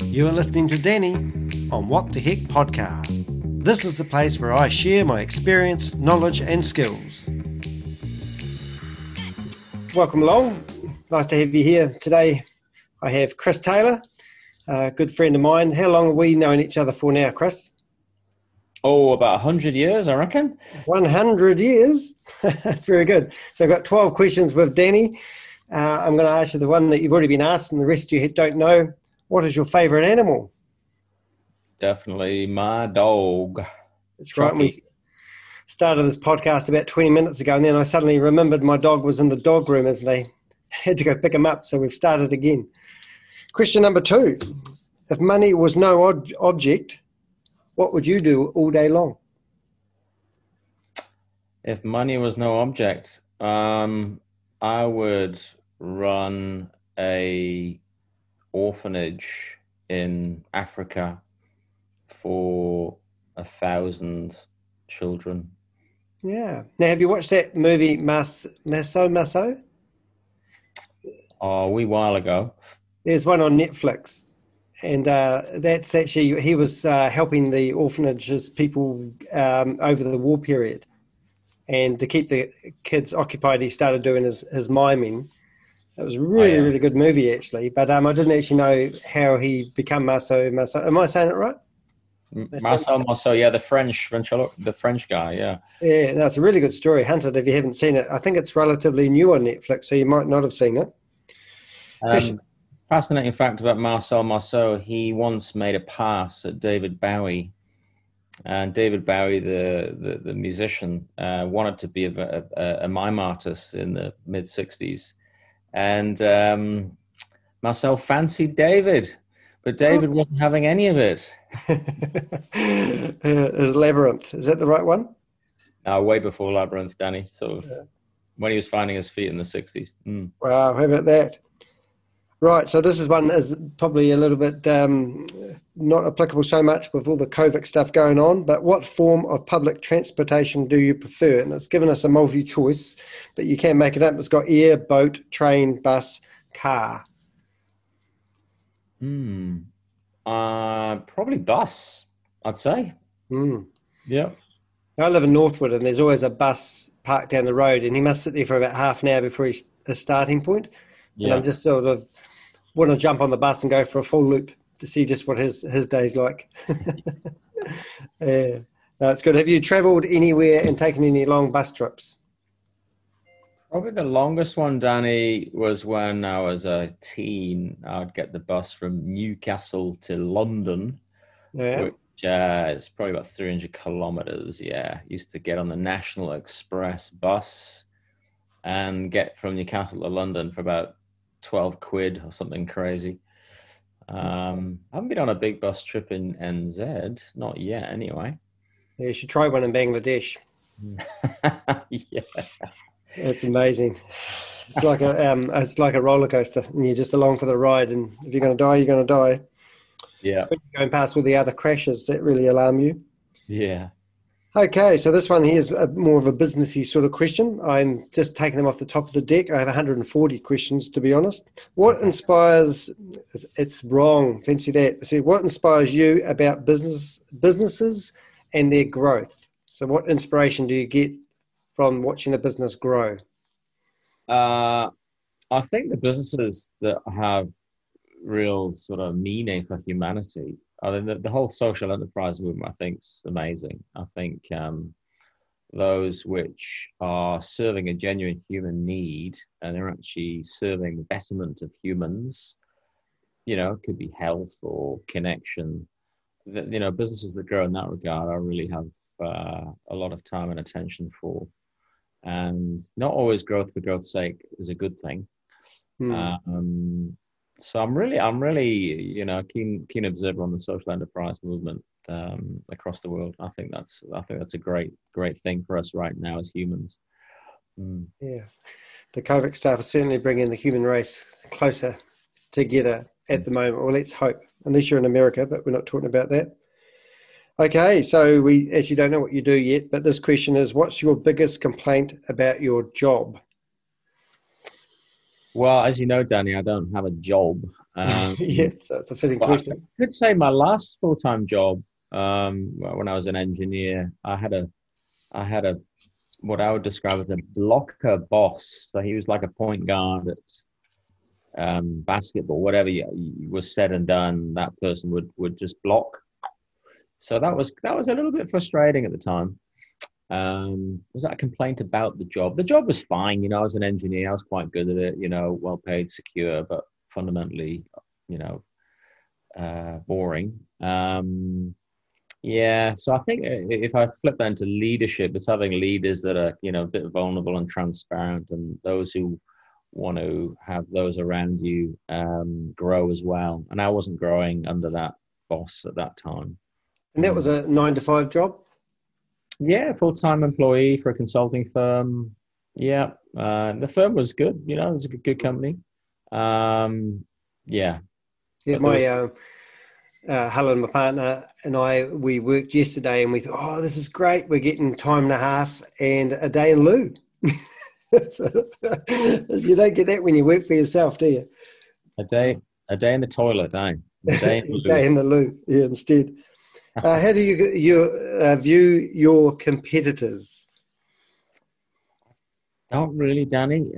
You are listening to Danny on What the Heck Podcast. This is the place where I share my experience, knowledge and skills. Welcome along. Nice to have you here. Today I have Chris Taylor, a good friend of mine. How long have we known each other for now, Chris? Oh, about 100 years, I reckon. 100 years? That's very good. So I've got 12 questions with Danny. I'm going to ask you the one that you've already been asked and the rest you don't know. What is your favourite animal? Definitely my dog. That's right. We started this podcast about 20 minutes ago and then I suddenly remembered my dog was in the dog room as they had to go pick him up. So we've started again. Question number 2. If money was no object, what would you do all day long? If money was no object, I would run a orphanage in Africa for 1,000 children. Yeah. Now, have you watched that movie Marcel? Oh, a wee while ago. There's one on Netflix. And that's actually, he was helping the orphanages people over the war period. And to keep the kids occupied, he started doing his miming. It was a really good movie, actually. But I didn't actually know how he became Marcel. Am I saying it right? Marcel Marceau, yeah, the French guy, yeah. Yeah, no, it's a really good story. Hunt it if you haven't seen it. I think it's relatively new on Netflix, so you might not have seen it. Fascinating fact about Marcel Marceau, he once made a pass at David Bowie. And David Bowie, the musician, wanted to be a mime artist in the mid-'60s. And Marcel fancied David, but David wasn't having any of it. Is Labyrinth, is that the right one? Way before Labyrinth, Danny, sort of when he was finding his feet in the 60s. Wow, how about that? Right, so this is one is probably a little bit not applicable so much with all the COVID stuff going on, but what form of public transportation do you prefer? And it's given us a multi-choice, but you can make it up. It's got air, boat, train, bus, car. Probably bus, I'd say. Yeah. I live in Northwood and there's always a bus parked down the road and he must sit there for about half an hour before his starting point. Yeah. And I'm just sort of want to jump on the bus and go for a full loop to see just what his day's like. Yeah, that's good. Have you travelled anywhere and taken any long bus trips? Probably the longest one, Danny, was when I was a teen. I'd get the bus from Newcastle to London, which is probably about 300 kilometres. Yeah, used to get on the National Express bus and get from Newcastle to London for about 12 quid or something crazy. I haven't been on a big bus trip in NZ, not yet anyway. Yeah, you should try one in Bangladesh. Yeah. It's amazing. It's like a roller coaster and you're just along for the ride, and if you're going to die, you're going to die. Yeah. It's when you're going past all the other crashes that really alarm you. Yeah. Okay, so this one here is more of a businessy sort of question. I'm just taking them off the top of the deck. I have 140 questions, to be honest. What inspires, it's wrong, fancy that. See, what inspires you about businesses and their growth? So what inspiration do you get from watching a business grow? I think the businesses that have real sort of meaning for humanity, I mean, the whole social enterprise movement, I think, is amazing. I think those which are serving a genuine human need and they're actually serving the betterment of humans, it could be health or connection. Businesses that grow in that regard, I really have a lot of time and attention for. And not always growth for growth's sake is a good thing. So I'm really, keen observer on the social enterprise movement across the world. I think that's a great thing for us right now as humans. Yeah, the COVID stuff is certainly bringing the human race closer together at the moment. Well, let's hope. Unless you're in America, but we're not talking about that. Okay, so we actually don't know what you do yet, but this question is, what's your biggest complaint about your job? Well, as you know, Danny, I don't have a job. Yeah, so it's a fitting But I question. could say my last full-time job, when I was an engineer, I had a what I would describe as a blocker boss. So he was like a point guard at basketball. Whatever was said and done, that person would just block. So that was a little bit frustrating at the time. Was that a complaint about the job? The job was fine. I was an engineer. I was quite good at it. Well paid, secure, but fundamentally, you know, boring. Yeah, so I think if I flip that into leadership, it's having leaders that are, a bit vulnerable and transparent, and those who want to have those around you grow as well. And I wasn't growing under that boss at that time. And that was a 9 to 5 job? Yeah, full-time employee for a consulting firm. Yeah, the firm was good. It was a good company. Yeah. Yeah, But there was, Helen, my partner, and we worked yesterday, and we thought, oh, this is great. We're getting time and a half and a day in lieu. So, you don't get that when you work for yourself, do you? a day in the toilet, eh? A day in the A day in the loo, yeah, instead. How do you view your competitors? Not really, Danny.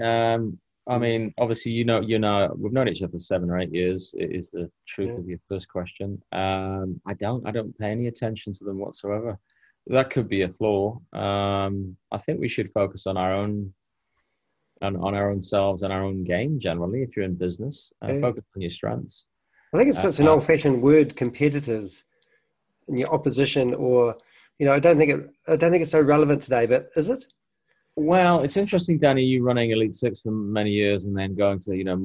I mean, obviously, we've known each other for 7 or 8 years. It is the truth Yeah. of your first question. I don't pay any attention to them whatsoever. That could be a flaw. I think we should focus on our own, on our own selves and our own game. Generally, if you're in business, Yeah. focus on your strengths. I think it's such an old-fashioned word, competitors, and your opposition, or I don't think it's so relevant today. But is it? Well, it's interesting, Danny, you running Elite Six for many years and then going to,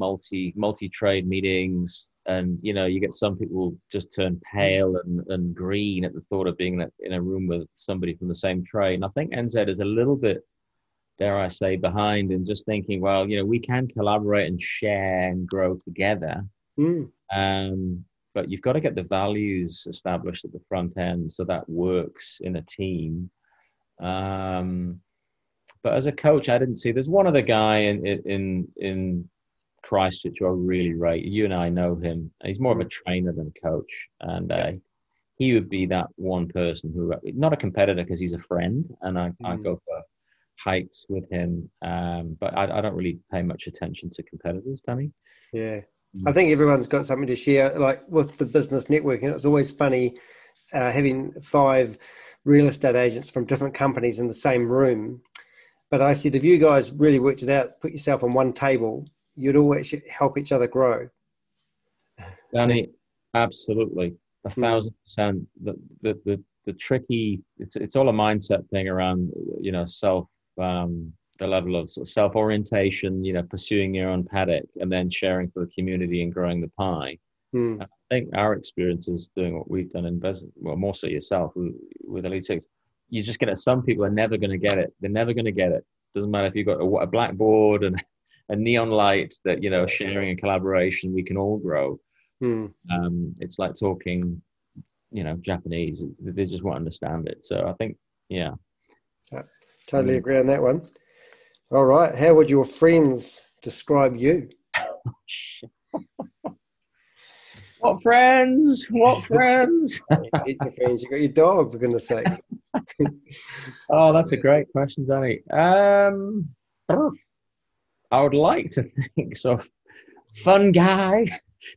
multi-trade meetings, and, you get some people just turn pale and green at the thought of being in a room with somebody from the same trade. And I think NZ is a little bit, dare I say, behind in just thinking, well, we can collaborate and share and grow together. Mm. But you've got to get the values established at the front end so that works in a team. But as a coach, I didn't see. There's one other guy in Christchurch who I really rate. You and I know him. He's more of a trainer than a coach, and he would be that one person who, not a competitor because he's a friend, and I go for hikes with him. But I don't really pay much attention to competitors, Danny. Yeah, I think everyone's got something to share. Like with the business networking, it's always funny having 5 real estate agents from different companies in the same room. But I said, if you guys really worked it out, put yourself on one table, you'd always help each other grow. Danny, absolutely, 1,000%. The tricky, it's all a mindset thing around, self, the level of sort of self-orientation, pursuing your own paddock and then sharing for the community and growing the pie. I think our experience is doing what we've done in business, well, more so yourself with Elite Six. You just get it. Some people are never going to get it. They're never going to get it. Doesn't matter if you've got a blackboard and a neon light that, sharing and collaboration, we can all grow. It's like talking, Japanese. They just won't understand it. So I think, yeah. Totally agree on that one. All right. How would your friends describe you? What friends? What friends? It's your friends. You got your dog, for goodness sake. Oh, that's a great question, Danny. I would like to think so. Fun guy,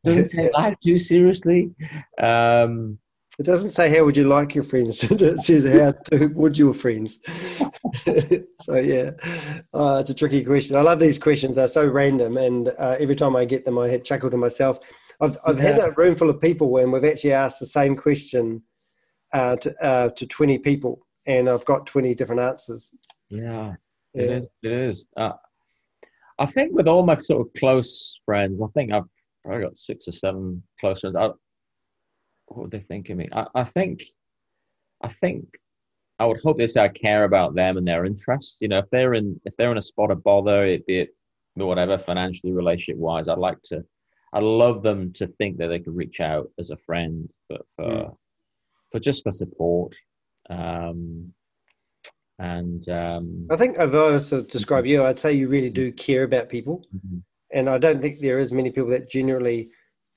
doesn't take life too seriously. It doesn't say how would you like your friends. It says how would your friends. So yeah, it's a tricky question. I love these questions. They're so random, and every time I get them, I chuckle to myself. I've had a room full of people when we've actually asked the same question to 20 people, and I've got 20 different answers. Yeah, it is. I think with all my sort of close friends, I think I've probably got 6 or 7 close friends. What would they think of me? I think I would hope they say I care about them and their interests. If they're in a spot of bother, be it whatever, financially, relationship wise, I'd love them to think that they could reach out as a friend for just for support. I think if I was to describe you, I'd say you really do care about people. And I don't think there is many people that generally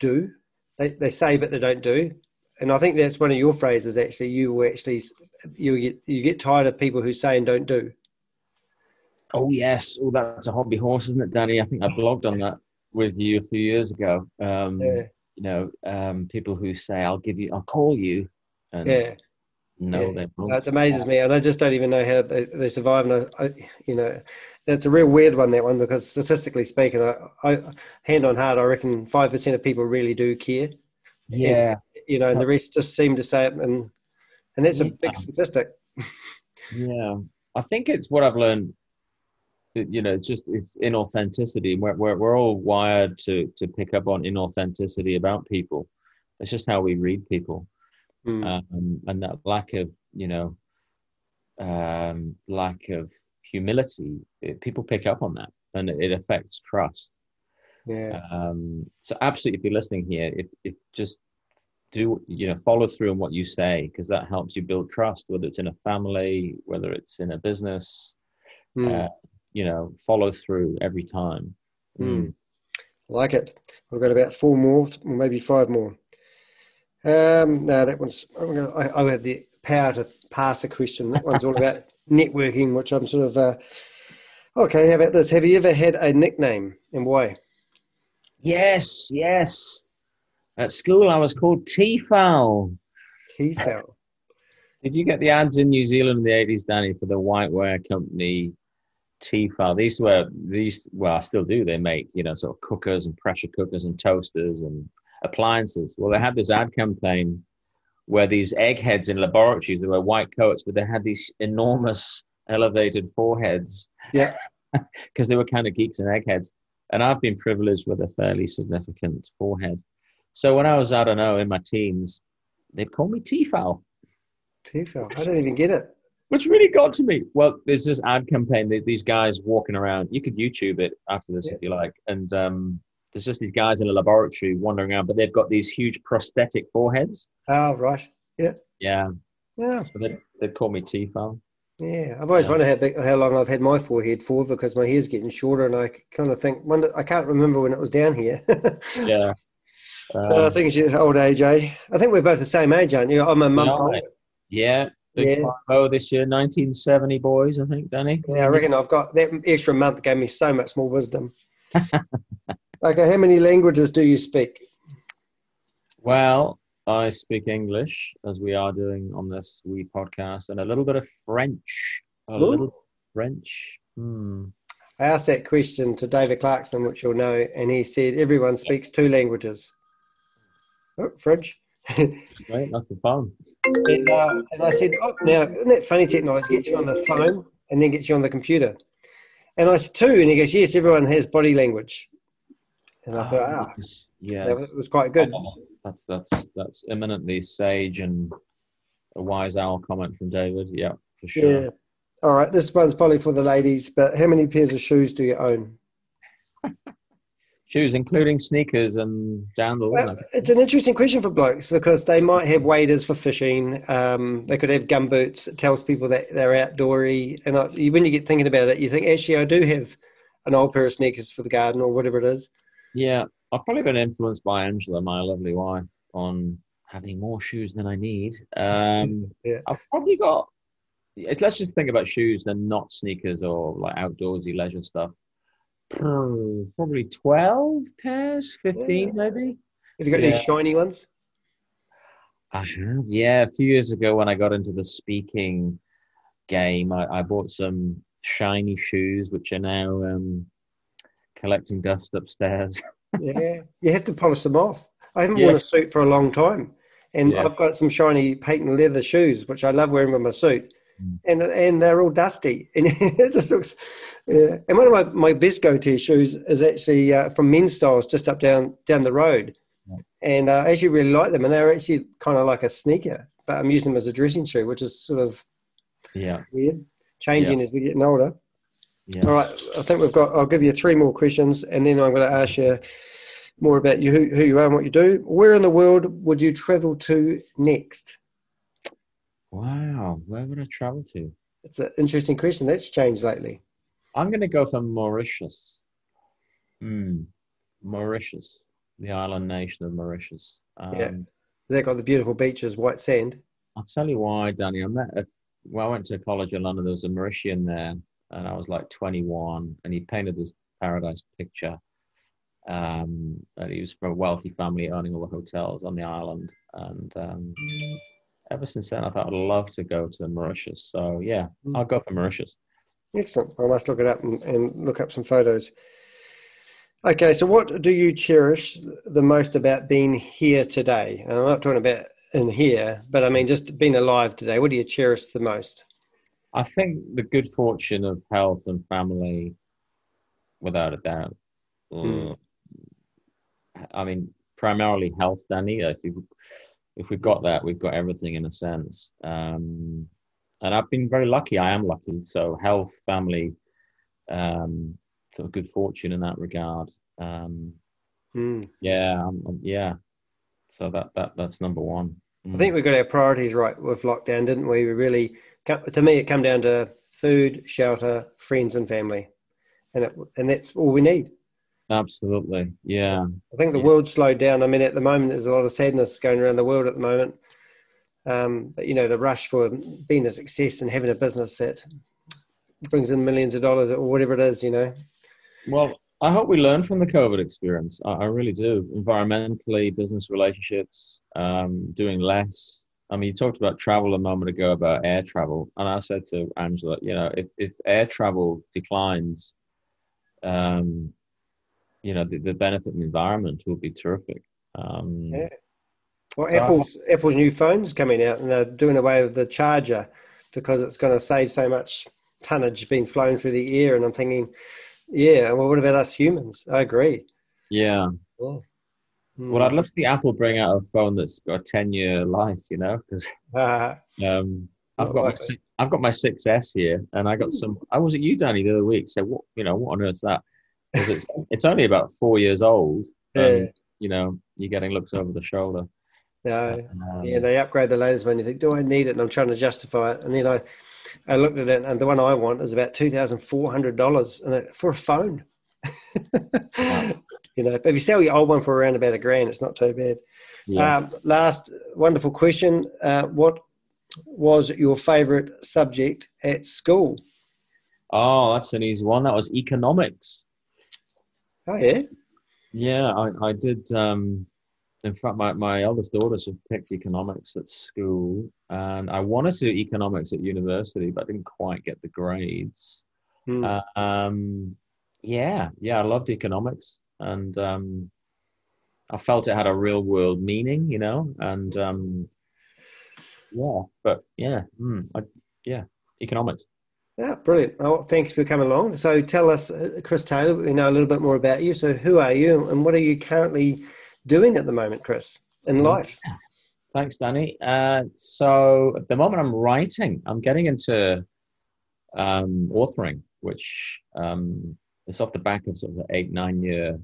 do. They say, but they don't do. And I think that's one of your phrases. Actually, you get tired of people who say and don't do. Oh yes, oh that's a hobby horse, isn't it, Danny? I think I blogged on that with you a few years ago. Yeah, People who say I'll call you, and yeah, no, yeah. they won't. It amazes me, and I just don't even know how they survive. And that's a real weird one, that one, because statistically speaking, I hand on heart, I reckon 5% of people really do care, and Yeah, and the rest just seem to say it, and that's a yeah, big statistic. yeah. I think it's what I've learned. It's inauthenticity. We're all wired to pick up on inauthenticity about people. It's just how we read people, Mm, and that lack of humility. People pick up on that, and it affects trust. yeah. So absolutely, if you're listening here, if just do follow through on what you say, because that helps you build trust, whether it's in a family, whether it's in a business. Mm, Uh, follow through every time. mm. Like it. We've got about 4 more, or maybe 5 more. No, that one's. I have the power to pass a question. That one's all about networking, which I'm sort of. Okay, how about this? Have you ever had a nickname, and why? Yes, yes. At school, I was called T-Fowl. T-Fowl. Did you get the ads in New Zealand in the 80s, Danny, for the whiteware company T-Fowl? Well, I still do. They make, sort of cookers and pressure cookers and toasters and appliances. Well, they had this ad campaign where these eggheads in laboratories, they were white coats, but they had these enormous elevated foreheads. Yeah. Because they were kind of geeks and eggheads. And I've been privileged with a fairly significant forehead. So when I was, I don't know, in my teens, they'd call me T-Fowl. T-Fowl. I don't even get it. Which really got to me. Well, there's this ad campaign, these guys walking around. You could YouTube it after this if you like. And there's just these guys in a laboratory wandering around, but they've got these huge prosthetic foreheads. Oh, right. Yeah. Yeah. Yeah. So they'd call me T-Fowl. Yeah. I've always wondered how long I've had my forehead for, because my hair's getting shorter, and I kind of think, I can't remember when it was down here. Yeah. I think it's your old age, eh? I think we're both the same age, aren't you? I'm a month older. Yeah. Big 5-0 this year, 1970 boys, I think, Danny. Yeah, I reckon I've got that extra month gave me so much more wisdom. Okay, how many languages do you speak? Well, I speak English, as we are doing on this wee podcast, and a little bit of French. Little French. I asked that question to David Clarkson, which you'll know, and he said everyone speaks 2 languages. Oh, French. Right, that's the fun. And I said, now, isn't that funny technology? Gets you on the phone and then gets you on the computer. And I said, 2, and he goes, yes, everyone has body language. And I thought, yes. That was quite good. That's eminently sage and a wise owl comment from David. Yeah, for sure. Yeah. All right, this one's probably for the ladies, but how many pairs of shoes do you own? Shoes, including sneakers and sandals. Well, it's an interesting question for blokes, because they might have waders for fishing. They could have gumboots that tells people that they're outdoorsy. And when you get thinking about it, you think, actually, I do have an old pair of sneakers for the garden or whatever it is. Yeah, I've probably been influenced by Angela, my lovely wife, on having more shoes than I need. I've probably got, let's just think about shoes and not sneakers or like outdoorsy leisure stuff. Probably 12 pairs, 15 maybe. Have you got any shiny ones? I have, yeah. A few years ago when I got into the speaking game, I bought some shiny shoes, which are now collecting dust upstairs. Yeah, you have to polish them off. I haven't worn a suit for a long time, and I've got some shiny patent leather shoes, which I love wearing with my suit. And they're all dusty, and it just looks. Yeah. And one of my best go-to shoes is actually from Men's Styles, just up down the road, and I actually really like them. And they're actually kind of like a sneaker, but I'm using them as a dressing shoe, which is sort of weird, changing as we're getting older. Yeah. All right, I think I'll give you 3 more questions, and then I'm going to ask you more about you, who you are and what you do. Where in the world would you travel to next? Wow, where would I travel to? It's an interesting question. That's changed lately. I'm going to go for Mauritius. Mauritius. the island nation of Mauritius. Yeah. They've got the beautiful beaches, white sand. I'll tell you why, Danny. Well, I went to college in London. There was a Mauritian there, and I was like 21, and he painted this paradise picture. And he was from a wealthy family, owning all the hotels on the island. And ever since then, I thought I'd love to go to Mauritius. So yeah, I'll go for Mauritius. Excellent. I must look it up and look up some photos. Okay, so what do you cherish the most about being here today? And I'm not talking about in here, but I mean just being alive today. What do you cherish the most? I think the good fortune of health and family, without a doubt. Mm. I mean, primarily health, Danny. If we've got that, we've got everything in a sense. And I've been very lucky. I am lucky. So health, family, sort of good fortune in that regard. Yeah. So that's number one. I think we got our priorities right with lockdown, didn't we? We really, to me, it come down to food, shelter, friends, and family, and that's all we need. Absolutely, yeah. I think the world slowed down. I mean, at the moment, there's a lot of sadness going around the world at the moment. But you know, the rush for being a success and having a business that brings in millions of dollars or whatever it is, you know. Well, I hope we learn from the COVID experience. I really do. Environmentally, business relationships, doing less. I mean, you talked about travel a moment ago, about air travel. And I said to Angela, you know, if air travel declines, you know, the benefit in the environment will be terrific. Yeah. Well, So Apple's new phone's coming out and they're doing away with the charger because it's going to save so much tonnage being flown through the air. And I'm thinking, yeah, well, what about us humans? I agree. yeah. Yeah. Well, I'd love to see Apple bring out a phone that's got a 10-year life, you know, because Not likely. I've got my 6S here, and I got some. I was at you, Danny, the other week. Said, what, you know, what on earth's that? Because it's only about 4 years old, Yeah. and you know, you're getting looks over the shoulder. No. Yeah, Um, they upgrade the latest one. You think, do I need it? And I'm trying to justify it. And then I looked at it, and the one I want is about $2,400 for a phone. wow. You know, but if you sell your old one for around about $1,000, it's not too bad. Yeah. Last wonderful question: what was your favourite subject at school? Oh, that's an easy one. That was economics. Oh yeah, Yeah, I did. In fact, my eldest daughters have picked economics at school, and I wanted to do economics at university, but I didn't quite get the grades. hmm. Yeah, I loved economics, and I felt it had a real world meaning, you know, and yeah, but yeah, yeah, economics. Yeah, brilliant. Oh, thanks for coming along. So tell us, Chris Taylor, we know a little bit more about you. So who are you and what are you currently doing at the moment, Chris, in Yeah, life? thanks, Danny. So at the moment, I'm writing. I'm getting into authoring, which is off the back of sort of an 8, 9 year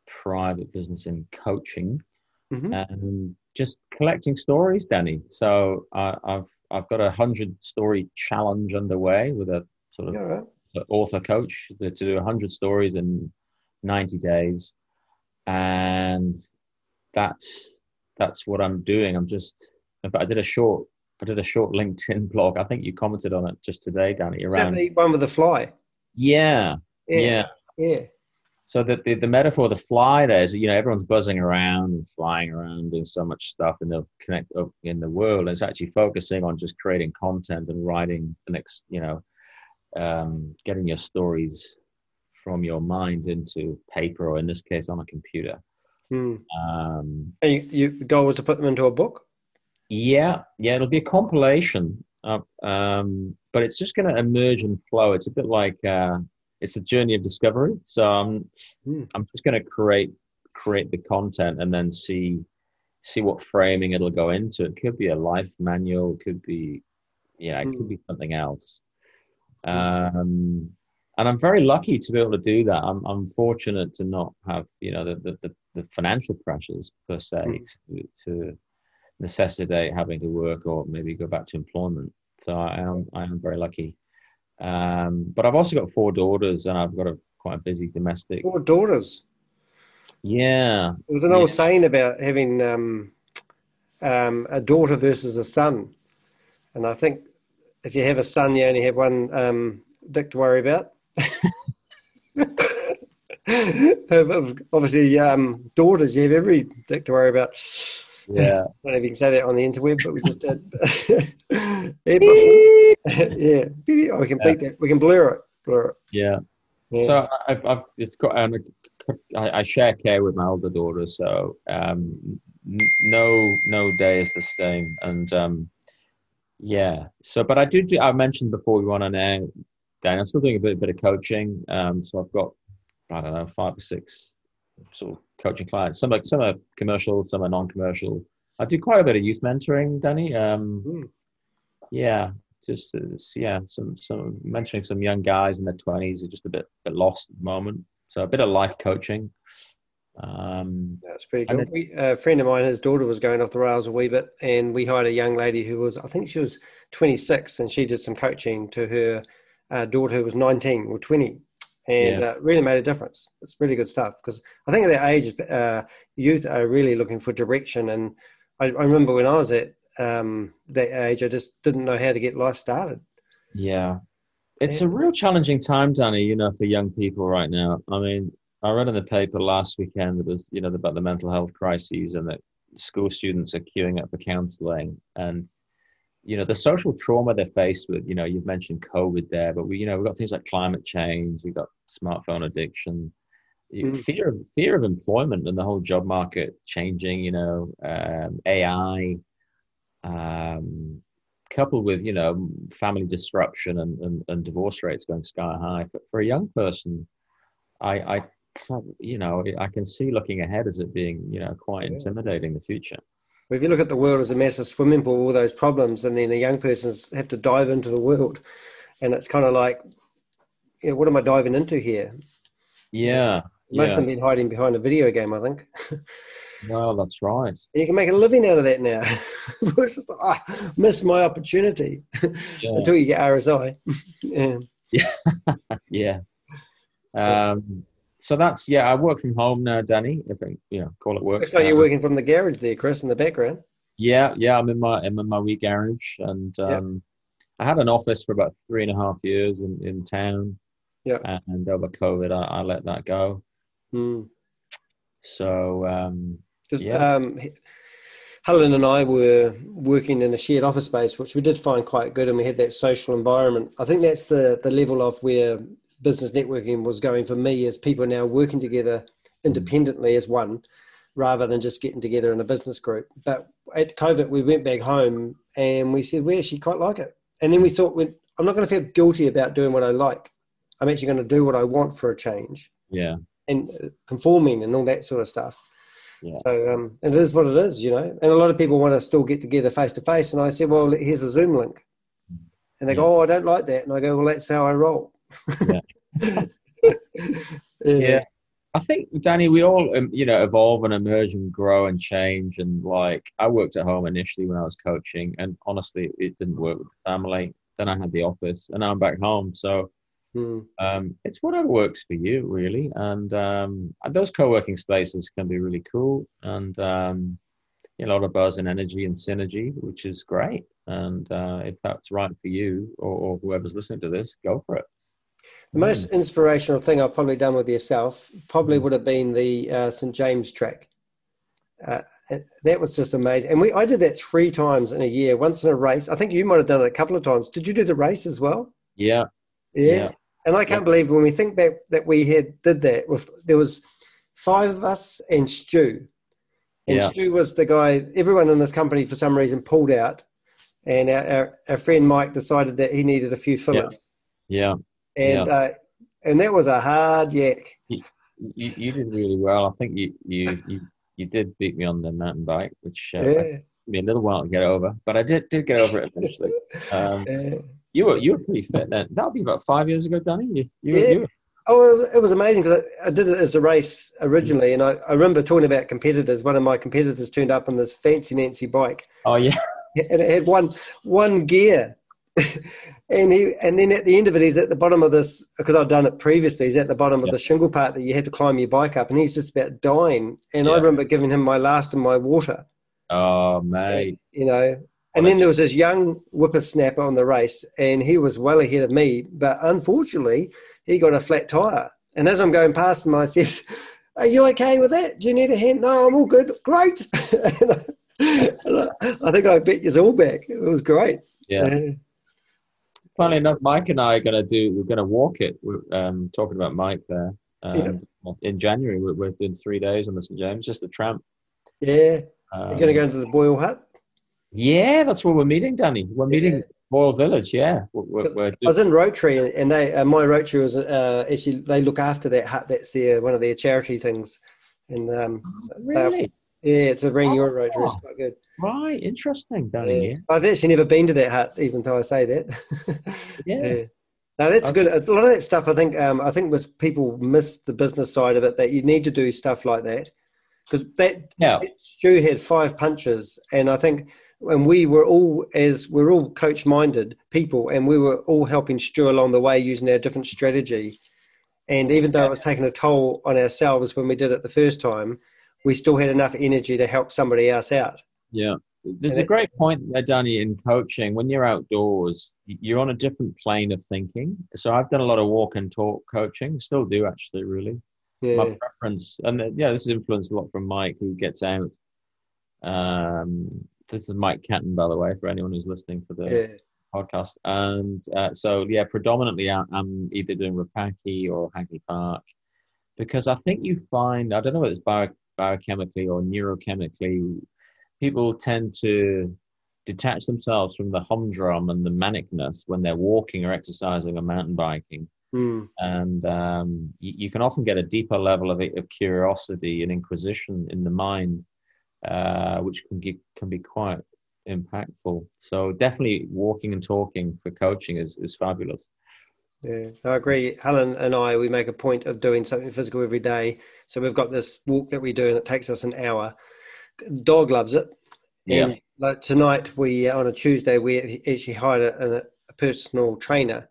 private business in coaching Hmm. and just collecting stories, Danny. So I've got 100 story challenge underway with a sort of Yeah, all right. author coach to do 100 stories in 90 days, and that's what I'm doing. In fact, I did a short LinkedIn blog. I think you commented on it just today, Danny. Is that Around the one with the fly? yeah, Yeah, yeah. yeah. So the metaphor of the fly there is, you know, everyone's buzzing around and flying around, doing so much stuff, and they'll connect up in the world. And it's actually focusing on just creating content and writing the next, you know, getting your stories from your mind into paper, or in this case, on a computer. Hmm. Um, And the goal was to put them into a book? yeah, it'll be a compilation, but it's just going to emerge and flow. It's a bit like it's a journey of discovery. So Hmm. I'm just going to create the content and then see what framing it'll go into. It could be a life manual, it could be it could Hmm. be something else. Hmm. And I'm very lucky to be able to do that. I'm fortunate to not have, you know, the financial pressures per se Hmm. to necessitate having to work or maybe go back to employment. So I am very lucky. But I've also got 4 daughters, and I've got a quite a busy domestic. 4 daughters. Yeah. There was an Yeah. old saying about having a daughter versus a son, and I think if you have a son, you only have one dick to worry about. Obviously, daughters, you have every dick to worry about. I don't Yeah. know if you can say that on the interweb, but we just did. Yeah, Beep. yeah. Oh, we can Yeah. beat that. We can blur it. Blur it. Yeah. Yeah. So I've it's got I share care with my older daughter, so no day is the same, and yeah. So, but I mentioned before we went on air, Dan, I'm still doing a bit of coaching. So I've got I don't know 5 or 6 sort of coaching clients. Some are commercial, some are non-commercial. I do quite a bit of youth mentoring, Danny. Mm. Yeah, just yeah, some mentoring some young guys in their 20s are just a bit lost at the moment. So a bit of life coaching. That's pretty And cool. it, A friend of mine, his daughter was going off the rails a wee bit, and we hired a young lady who was, I think she was 26, and she did some coaching to her daughter who was 19 or 20, and yeah, really made a difference. It's really good stuff because I think at that age, youth are really looking for direction. And I remember when I was at that age, I just didn't know how to get life started. yeah. It's Yeah. a real challenging time, Danny, for young people right now. I mean, I read in the paper last weekend that was, about the mental health crises and that school students are queuing up for counseling and, the social trauma they're faced with, you've mentioned COVID there, but we've got things like climate change, we've got smartphone addiction, Mm. fear of employment and the whole job market changing, AI, coupled with family disruption and divorce rates going sky high for a young person. I I can see looking ahead as it being quite Yeah. intimidating, the future. Well, if you look at the world as a massive swimming pool, all those problems, and then the young persons have to dive into the world, and it's kind of like, what am I diving into here? Yeah, Most of yeah. them been hiding behind a video game, I think. Well, that's right. You can make a living out of that now. It's just like, miss my opportunity Yeah, until you get RSI. Yeah. yeah, yeah. So that's I work from home now, Danny. If I call it work. Looks like you're working from the garage there, Chris, in the background. Yeah. I'm in my wee garage, and Yeah, I had an office for about 3.5 years in town, yeah. and over COVID, I let that go. Mm. So Because yeah, Helen and I were working in a shared office space, which we did find quite good, and we had that social environment. I think that's the level of where business networking was going for me, as people are now working together independently as one, rather than just getting together in a business group. But at COVID, we went back home and we said, we actually quite like it. And then we thought, I'm not going to feel guilty about doing what I like. I'm actually going to do what I want for a change, yeah, and conforming and all that sort of stuff. yeah, So it is what it is, And a lot of people want to still get together face to face. And I said, well, here's a Zoom link. And they yeah, go, oh, I don't like that. And I go, well, that's how I roll. yeah, Yeah. yeah. I think, Danny, we all evolve and emerge and grow and change. And like, I worked at home initially when I was coaching, and honestly, it didn't work with the family. Then I had the office, and now I'm back home. So Hmm. it's whatever works for you, really. And those co-working spaces can be really cool, and a lot of buzz and energy and synergy, which is great. And if that's right for you or whoever's listening to this, go for it. The most inspirational thing I've probably done with yourself probably would have been the St. James track. Uh, that was just amazing. And I did that 3 times in a year, once in a race. I think you might have done it a couple of times. Did you do the race as well? Yeah, Yeah. yeah, And I yeah, can't believe when we think back that we did that there was 5 of us and Stu. And yeah, Stu was the guy, everyone in this company for some reason pulled out. And our friend Mike decided that he needed a few yeah, fillers. yeah, yeah. And and that was a hard yak. You did really well. I think you did beat me on the mountain bike, which took Yeah. me a little while to get over, but I did get over it eventually. Um, Yeah. you were pretty fit then. That'll be about 5 years ago, Danny. Yeah. You were. Oh, it was amazing because I did it as a race originally. And I remember talking about competitors. One of my competitors turned up on this fancy Nancy bike. Oh yeah, And it had one gear. And then at the end of it, he's at the bottom of this, because I've done it previously, he's at the bottom of the shingle part that you had to climb your bike up, and he's just about dying. And I remember giving him my last of my water. Oh, mate. You know, and then there was this young whippersnapper on the race, and he was well ahead of me, but unfortunately, he got a flat tire. And as I'm going past him, I says, "Are you okay with that? Do you need a hand?" "No, I'm all good." "Great." And I think I bet you all back. It was great. Yeah. Funnily enough, Mike and I are we're going to walk it. We're talking about Mike there. In January, we're doing 3 days on the St. James, just a tramp. Yeah. You're going to go into the Boyle Hut? Yeah, that's where we're meeting, Danny. We're meeting Boyle Village, I was in Rotary, and they my Rotary was actually, they look after that hut. That's one of their charity things. And really? It's a Bring Your Rotary. It's quite good. Right, interesting, Danny. I've actually never been to that hut, even though I say that. Yeah. No, that's good. A lot of that stuff, I think people miss the business side of it, that you need to do stuff like that. Because that Stu had 5 punches, and I think when we're all coach-minded people, and we were all helping Stu along the way using our different strategy. And even though it was taking a toll on ourselves when we did it the first time, we still had enough energy to help somebody else out. Yeah. There's a great point there, Danny, in coaching. When you're outdoors, you're on a different plane of thinking. So I've done a lot of walk and talk coaching, still do actually, really. Yeah. My preference, and this is influenced a lot from Mike, who gets out. This is Mike Catton, by the way, for anyone who's listening to the podcast. And predominantly I'm either doing Rapaki or Hagley Park, because I think you find, I don't know whether it's biochemically or neurochemically, people tend to detach themselves from the humdrum and the manicness when they're walking or exercising or mountain biking. And you can often get a deeper level of curiosity and inquisition in the mind, which can be quite impactful. So definitely walking and talking for coaching is fabulous. Yeah, I agree. Helen and we make a point of doing something physical every day. So we've got this walk that we do, and it takes us an hour. Dog loves it. And like tonight, on a Tuesday, we actually hired a personal trainer,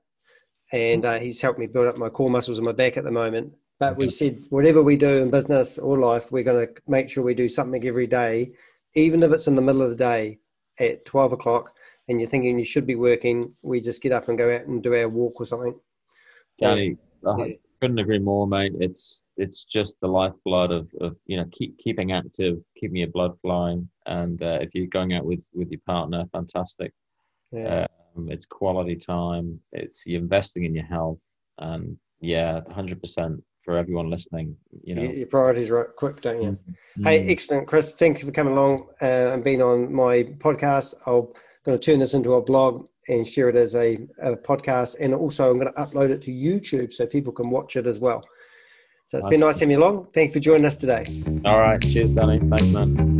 and he's helped me build up my core muscles in my back at the moment. But we said, whatever we do in business or life, we're going to make sure we do something every day, even if it's in the middle of the day at 12 o'clock and you're thinking you should be working, we just get up and go out and do our walk or something. Danny, I couldn't agree more, mate. It's just the lifeblood of keeping active, keeping your blood flowing. And if you're going out with your partner, fantastic. Yeah. It's quality time. You're investing in your health. And 100% for everyone listening. Your priorities right quick, don't you? Hey, excellent, Chris. Thank you for coming along and being on my podcast. I'm going to turn this into a blog and share it as a podcast, and also I'm going to upload it to YouTube so people can watch it as well. So it's been nice having you along. Thank you for joining us today. All right. Cheers, Danny. Thanks, man.